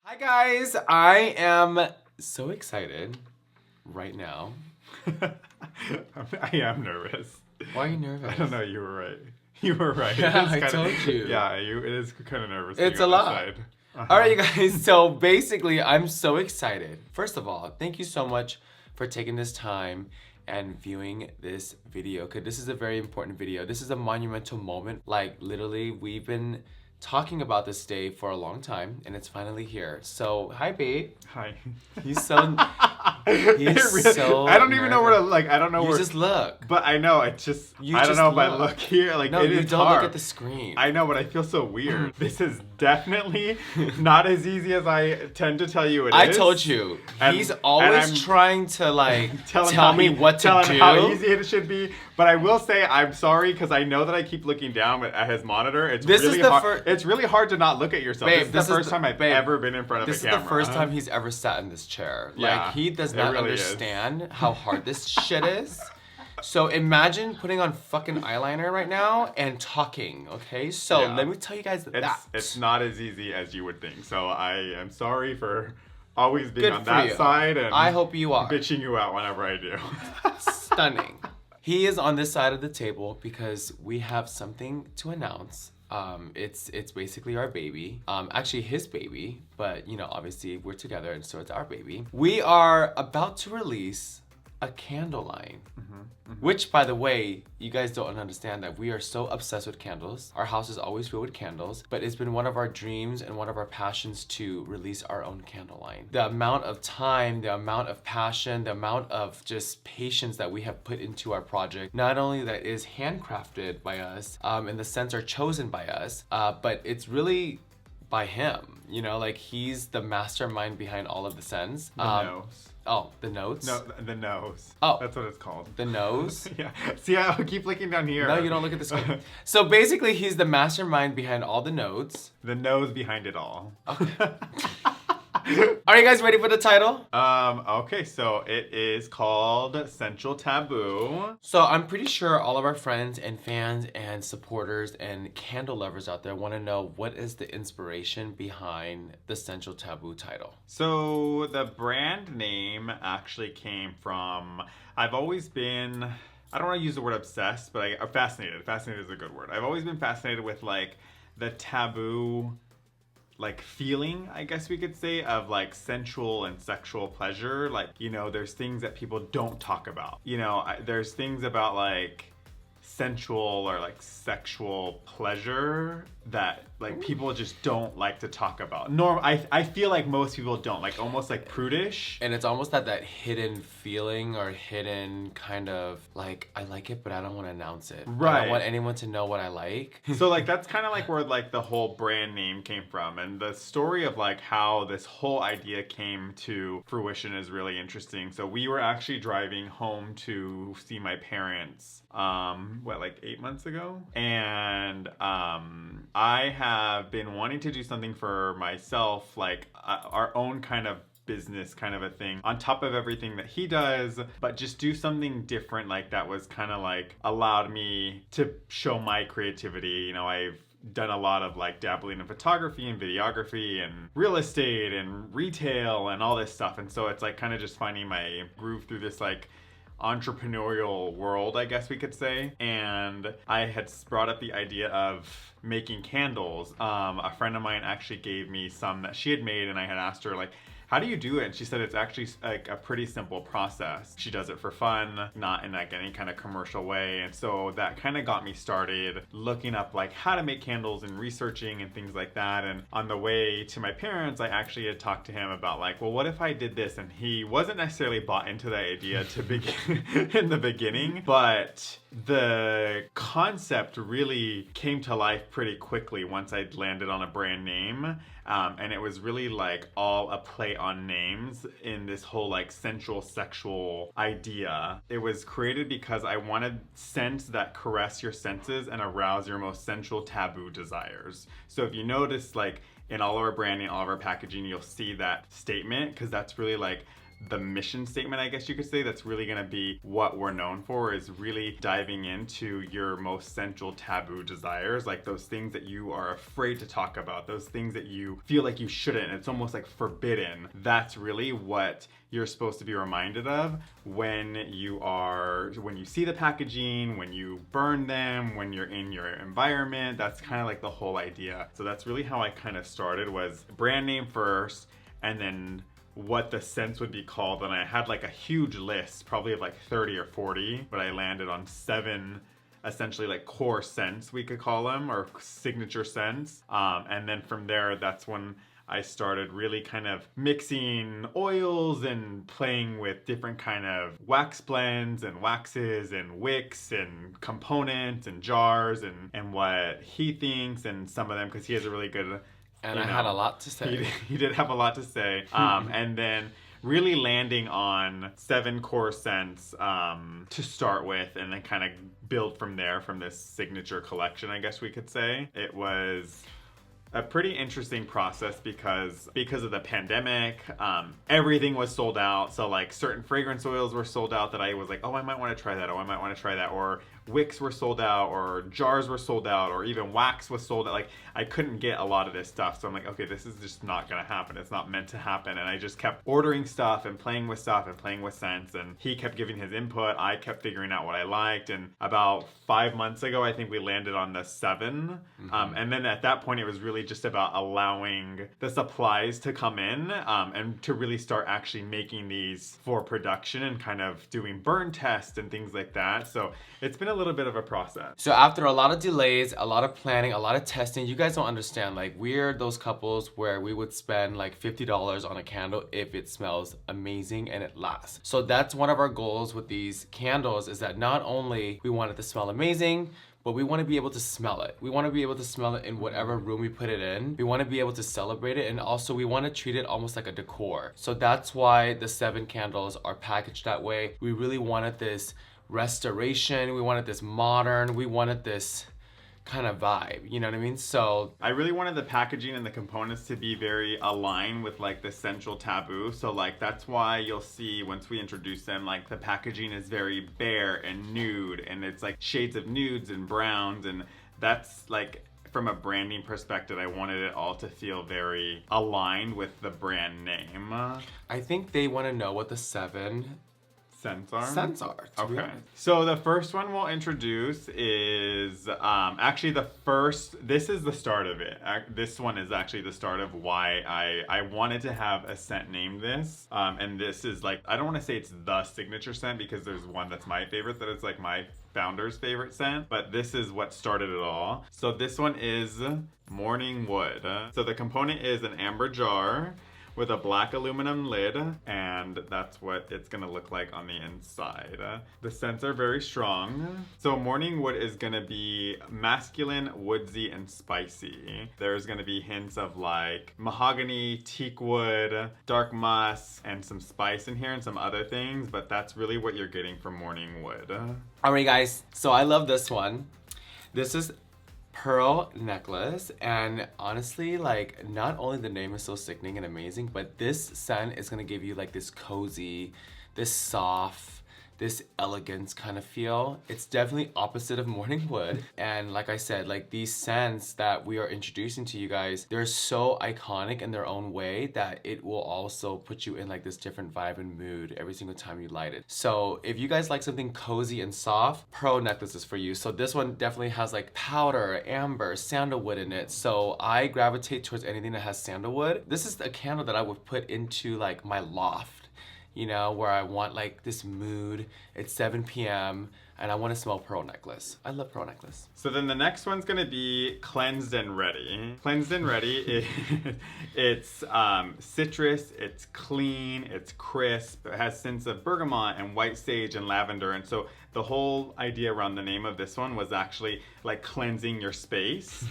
Hi guys, I am so excited right now. I am nervous. Why are you nervous? I don't know, you were right. You were right. Yeah, I told you. Yeah, it is kind of nervous. It's being a on lot. this side. All right, you guys, so basically I'm so excited. First of all, thank you so much for taking this time and viewing this video, because this is a very important video. This is a monumental moment. Like, literally, we've been talking about this day for a long time, and it's finally here. So, hi, babe. Hi. He's so... He's so I don't even know where to, like, I don't know you where... just look. But I know, it's just... You I don't just know if I look. look here, like, No, it you is don't hard. look at the screen. I know, but I feel so weird. This is definitely not as easy as I tend to tell you it is. I told you. He's always trying to, like, tell me what to do. How easy it should be. But I will say I'm sorry, because I know that I keep looking down at his monitor. It's really hard to not look at yourself. Babe, this is the first time I've ever been in front of a camera. This is the first time he's ever sat in this chair. Yeah, like, he does not really understand how hard this shit is. So imagine putting on fucking eyeliner right now and talking, okay? So let me tell you guys that. It's not as easy as you would think. So I am sorry for always being Good on for that you. side and I hope you are. bitching you out whenever I do. Stunning. He is on this side of the table because we have something to announce. It's basically our baby. Actually his baby, but you know, obviously we're together and so it's our baby. We are about to release a candle line. Which, by the way, you guys don't understand that we are so obsessed with candles. Our house is always filled with candles, but it's been one of our dreams and one of our passions to release our own candle line. The amount of time, the amount of passion, the amount of just patience that we have put into our project, not only that is handcrafted by us, and the scents are chosen by us, but it's really by him. You know, like, he's the mastermind behind all of the scents. The nose. Oh, the notes? No, the nose. Oh. That's what it's called. The nose? Yeah. See, I'll keep looking down here. No, you don't look at the screen. So basically, he's the mastermind behind all the notes. The nose behind it all. Okay. Are you guys ready for the title? Okay, so it is called Sensual Taboo. So I'm pretty sure all of our friends and fans and supporters and candle lovers out there want to know what is the inspiration behind the Sensual Taboo title. So the brand name actually came from, I've always been, I don't want to use the word obsessed, but I'm fascinated. Fascinated is a good word. I've always been fascinated with, like, the taboo, like, feeling, I guess we could say, of, like, sensual and sexual pleasure. Like, you know, there's things that people don't talk about. You know, there's things about, like, sensual or, like, sexual pleasure that, like, people just don't like to talk about. I feel like most people don't, like, almost, like, prudish. And it's almost that hidden feeling or hidden kind of, like, I like it, but I don't want to announce it. Right. I don't want anyone to know what I like. So, like, that's kind of, like, where, like, the whole brand name came from. And the story of, like, how this whole idea came to fruition is really interesting. So we were actually driving home to see my parents, like 8 months ago? And, I have been wanting to do something for myself, like our own kind of business kind of a thing on top of everything that he does, but just do something different, like that was kind of like allowed me to show my creativity. You know, I've done a lot of, like, dabbling in photography and videography and real estate and retail and all this stuff, and so it's like kind of just finding my groove through this, like, entrepreneurial world, I guess we could say. And I had brought up the idea of making candles. A friend of mine actually gave me some that she had made, and I had asked her, like, how do you do it? And she said it's actually, like, a pretty simple process. She does it for fun, not in, like, any kind of commercial way. And so that kind of got me started looking up, like, how to make candles and researching and things like that. And on the way to my parents, I actually had talked to him about, like, well, what if I did this? And he wasn't necessarily bought into the idea to begin in the beginning, but the concept really came to life pretty quickly once I'd landed on a brand name. And it was really, like, all a play on names in this whole, like, sensual sexual idea. It was created because I wanted scents that caress your senses and arouse your most sensual taboo desires. So if you notice, like, in all of our branding, all of our packaging, you'll see that statement, because that's really, like, the mission statement, I guess you could say, that's really going to be what we're known for, is really diving into your most central taboo desires, like those things that you are afraid to talk about, those things that you feel like you shouldn't. It's almost like forbidden. That's really what you're supposed to be reminded of when you see the packaging, when you burn them, when you're in your environment. That's kind of like the whole idea. So that's really how I kind of started, was brand name first, and then what the scents would be called. And I had like a huge list, probably of like 30 or 40, but I landed on 7 essentially like core scents, we could call them, or signature scents. And then from there, that's when I started really kind of mixing oils and playing with different kind of wax blends and waxes and wicks and components and jars and what he thinks, and some of them, because he has a really good... And I had a lot to say. He did have a lot to say. And then really landing on 7 core scents to start with, and then kind of build from there, from this signature collection, I guess we could say. It was a pretty interesting process because of the pandemic, everything was sold out. So like certain fragrance oils were sold out that I was like, oh, I might want to try that. Oh, I might want to try that. Or wicks were sold out, or jars were sold out, or even wax was sold out. Like I couldn't get a lot of this stuff. So I'm like, okay, this is just not going to happen. It's not meant to happen. And I just kept ordering stuff and playing with scents. And he kept giving his input. I kept figuring out what I liked. And about 5 months ago, I think we landed on the 7. And then at that point, it was really just about allowing the supplies to come in and to really start actually making these for production and kind of doing burn tests and things like that. So it's been a little bit of a process. So after a lot of delays, a lot of planning, a lot of testing, you guys don't understand, like we're those couples where we would spend like $50 on a candle if it smells amazing and it lasts. So that's one of our goals with these candles, is that not only we want it to smell amazing, but we want to be able to smell it. We want to be able to smell it in whatever room we put it in. We want to be able to celebrate it, and also we want to treat it almost like a decor. So that's why the 7 candles are packaged that way. We really wanted this restoration, we wanted this modern, we wanted this kind of vibe, you know what I mean? So I really wanted the packaging and the components to be very aligned with like the central taboo. So like that's why you'll see once we introduce them, like the packaging is very bare and nude, and it's like shades of nudes and browns, and that's like, from a branding perspective, I wanted it all to feel very aligned with the brand name. I think they want to know what the 7 scents are? Scents are. Okay. So the first one we'll introduce is actually this is the start of it. This one is actually the start of why I wanted to have a scent named this. And this is like, I don't want to say it's the signature scent, because there's one that's my favorite, that it's like my founder's favorite scent, but this is what started it all. So this one is Morning Wood. So the component is an amber jar with a black aluminum lid, and that's what it's gonna look like on the inside. The scents are very strong. So Morning Wood is gonna be masculine, woodsy, and spicy. There's gonna be hints of like mahogany, teakwood, dark musk, and some spice in here and some other things, but that's really what you're getting from Morning Wood. Alright guys, so I love this one. This is pearl necklace, and honestly, like, not only the name is so sickening and amazing, but this scent is gonna give you like this cozy, this soft, this elegance kind of feel. It's definitely opposite of Morning Wood. And like I said, like these scents that we are introducing to you guys, they're so iconic in their own way that it will also put you in like this different vibe and mood every single time you light it. So if you guys like something cozy and soft, pearl necklace is for you. So this one definitely has like powder, amber, sandalwood in it. So I gravitate towards anything that has sandalwood. This is a candle that I would put into like my loft, you know, where I want like this mood. It's 7 p.m. and I want to smell pearl necklace. I love pearl necklace. So then the next one's gonna be Cleansed and Ready. Cleansed and Ready, it's citrus, it's clean, it's crisp, it has scents of bergamot and white sage and lavender. And so the whole idea around the name of this one was actually like cleansing your space,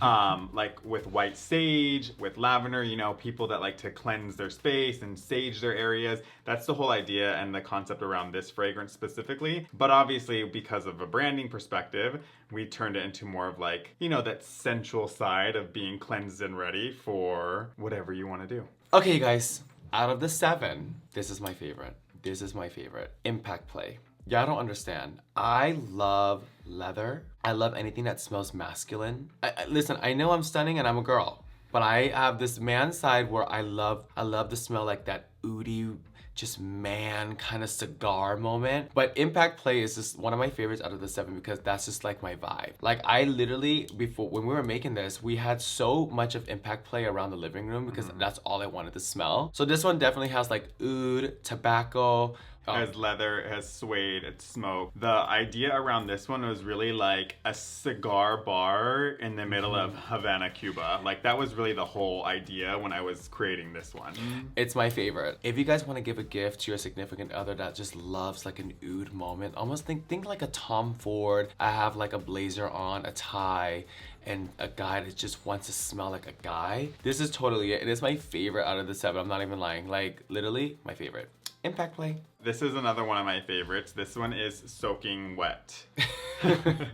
like with white sage, with lavender, you know, people that like to cleanse their space and sage their areas. That's the whole idea and the concept around this fragrance specifically. But obviously, because of a branding perspective, we turned it into more of like, you know, that sensual side of being cleansed and ready for whatever you want to do. Okay, you guys. Out of the 7, this is my favorite. This is my favorite. Impact Play. Y'all don't understand. I love leather. I love anything that smells masculine. Listen, I know I'm stunning and I'm a girl, but I have this man side where I love the smell like that oudy, just man kind of cigar moment. But Impact Play is just one of my favorites out of the 7 because that's just like my vibe. Like I literally, before, when we were making this, we had so much of Impact Play around the living room because that's all I wanted to smell. So this one definitely has like oud, tobacco, It has leather, it has suede, it's smoke. The idea around this one was really like a cigar bar in the middle of Havana, Cuba. Like that was really the whole idea when I was creating this one. It's my favorite. If you guys want to give a gift to your significant other that just loves like an oud moment, almost think like a Tom Ford. I have like a blazer on, a tie, and a guy that just wants to smell like a guy. This is totally it. It is my favorite out of the 7. I'm not even lying. Like literally my favorite. Impact Play. This is another one of my favorites. This one is Soaking Wet.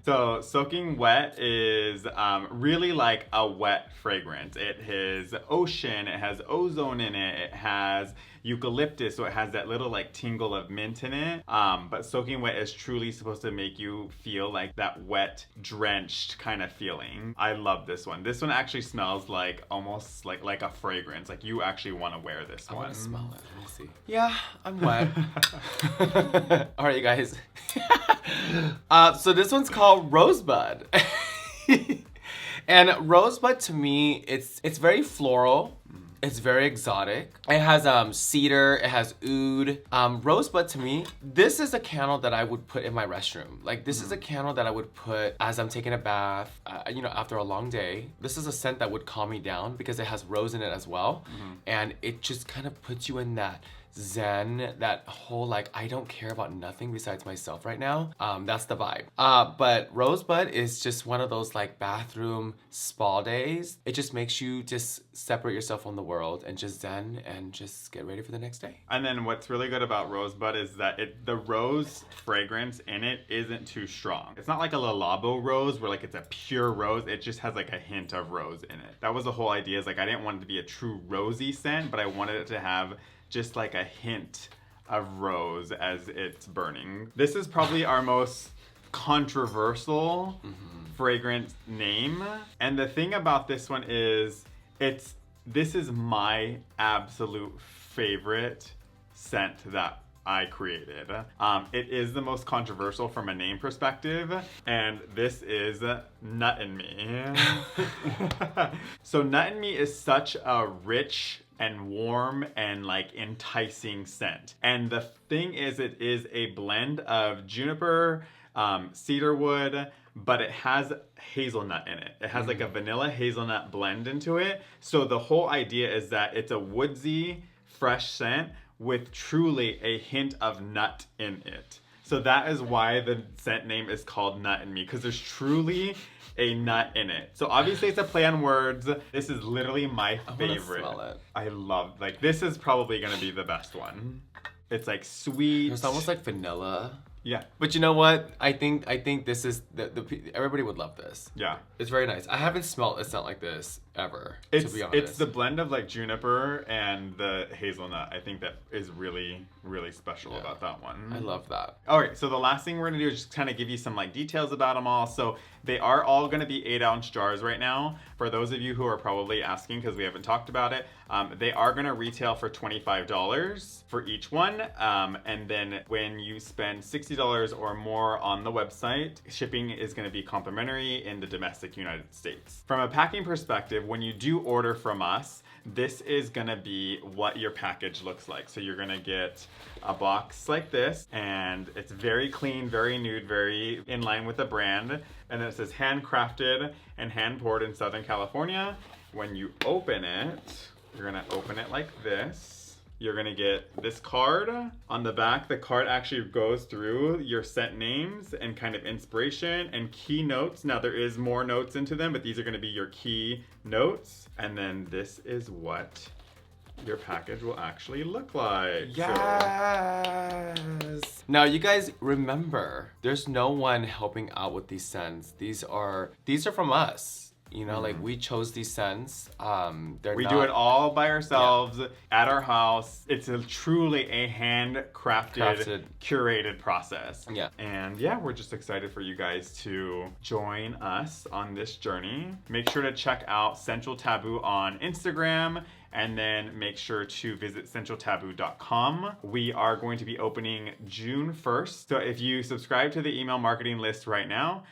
So Soaking Wet is really like a wet fragrance. It has ocean, it has ozone in it, it has eucalyptus, so it has that little like tingle of mint in it. But Soaking Wet is truly supposed to make you feel like that wet, drenched kind of feeling. I love this one. This one actually smells like almost like a fragrance. Like you actually want to wear this one. I want to smell it. Let me see. Yeah, I'm wet. All right, you guys. So this one's called Rosebud. And Rosebud to me, it's very floral. It's very exotic. It has cedar, it has oud. Rosebud to me, this is a candle that I would put in my restroom. Like this is a candle that I would put as I'm taking a bath, you know, after a long day. This is a scent that would calm me down because it has rose in it as well. And it just kind of puts you in that zen, that whole like I don't care about nothing besides myself right now. That's the vibe. But Rosebud is just one of those like bathroom spa days. It just makes you just separate yourself from the world and just zen and just get ready for the next day. And then what's really good about Rosebud is that the rose fragrance in it isn't too strong. It's not like a Le Labo rose where like it's a pure rose. It just has like a hint of rose in it. That was the whole idea, is like I didn't want it to be a true rosy scent, but I wanted it to have just like a hint of rose as it's burning. This is probably our most controversial fragrance name. And the thing about this one is this is my absolute favorite scent that I created. It is the most controversial from a name perspective, and this is Nut and Me. So Nut and Me is such a rich and warm and like enticing scent. And the thing is, it is a blend of juniper, cedarwood, but it has hazelnut in it. It has like a vanilla hazelnut blend into it. So the whole idea is that it's a woodsy, fresh scent with truly a hint of nut in it. So that is why the scent name is called Nut and Me, because there's truly a nut in it. So obviously it's a play on words. This is literally my favorite. Smell it. I love, like, this is probably gonna be the best one. It's like sweet. It's almost like vanilla. Yeah. But you know what? I think this is everybody would love this. Yeah. It's very nice. I haven't smelled a scent like this ever, to be honest. It's the blend of like juniper and the hazelnut. I think that is really, really special about that one. I love that. All right, so the last thing we're gonna do is just kind of give you some like details about them all. So they are all gonna be 8-ounce jars right now. For those of you who are probably asking because we haven't talked about it, they are gonna retail for $25 for each one. And then when you spend $60 or more on the website, shipping is gonna be complimentary in the domestic United States. From a packing perspective, when you do order from us, this is gonna be what your package looks like. So you're gonna get a box like this, and it's very clean, very nude, very in line with the brand. And then it says handcrafted and hand poured in Southern California. When you open it, you're gonna open it like this. You're gonna get this card. On the back, the card actually goes through your scent names and kind of inspiration and key notes. Now there is more notes into them, but these are gonna be your key notes. And then this is what your package will actually look like. Yes! Now you guys remember, there's no one helping out with these scents. These are from us. You know, like we chose these scents. We do it all by ourselves at our house. It's a truly a handcrafted, curated process. Yeah. And yeah, we're just excited for you guys to join us on this journey. Make sure to check out Sensual Taboo on Instagram. And then make sure to visit SCENTUALTABOO.com. We are going to be opening June 1st. So if you subscribe to the email marketing list right now,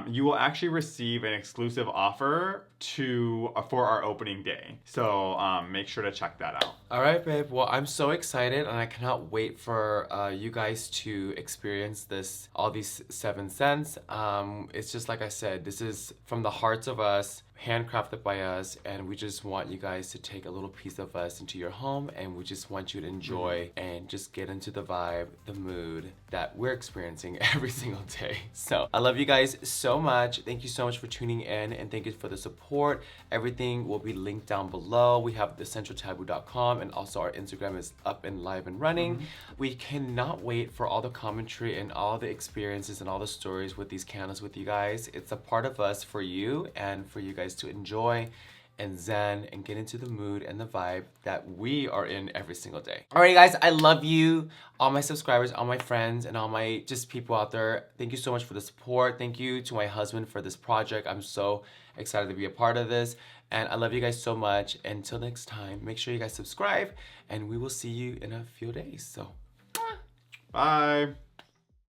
you will actually receive an exclusive offer for our opening day. So make sure to check that out. All right, babe. Well, I'm so excited, and I cannot wait for you guys to experience all these 7 scents. It's just like I said, this is from the hearts of us, handcrafted by us, and we just want you guys to take a little piece of us into your home, and we just want you to enjoy and just get into the vibe, the mood that we're experiencing every single day. So I love you guys so much. Thank you so much for tuning in, and thank you for the support. Everything will be linked down below. We have the SCENTUALTABOO.com, and also our Instagram is up and live and running. We cannot wait for all the commentary and all the experiences and all the stories with these candles with you guys. It's a part of us for you and for you guys to enjoy and zen and get into the mood and the vibe that we are in every single day. Alrighty guys, I love you, all my subscribers, all my friends, and all my just people out there. Thank you so much for the support. Thank you to my husband for this project. I'm so excited to be a part of this, and I love you guys so much. Until next time, make sure you guys subscribe, and we will see you in a few days. So, bye.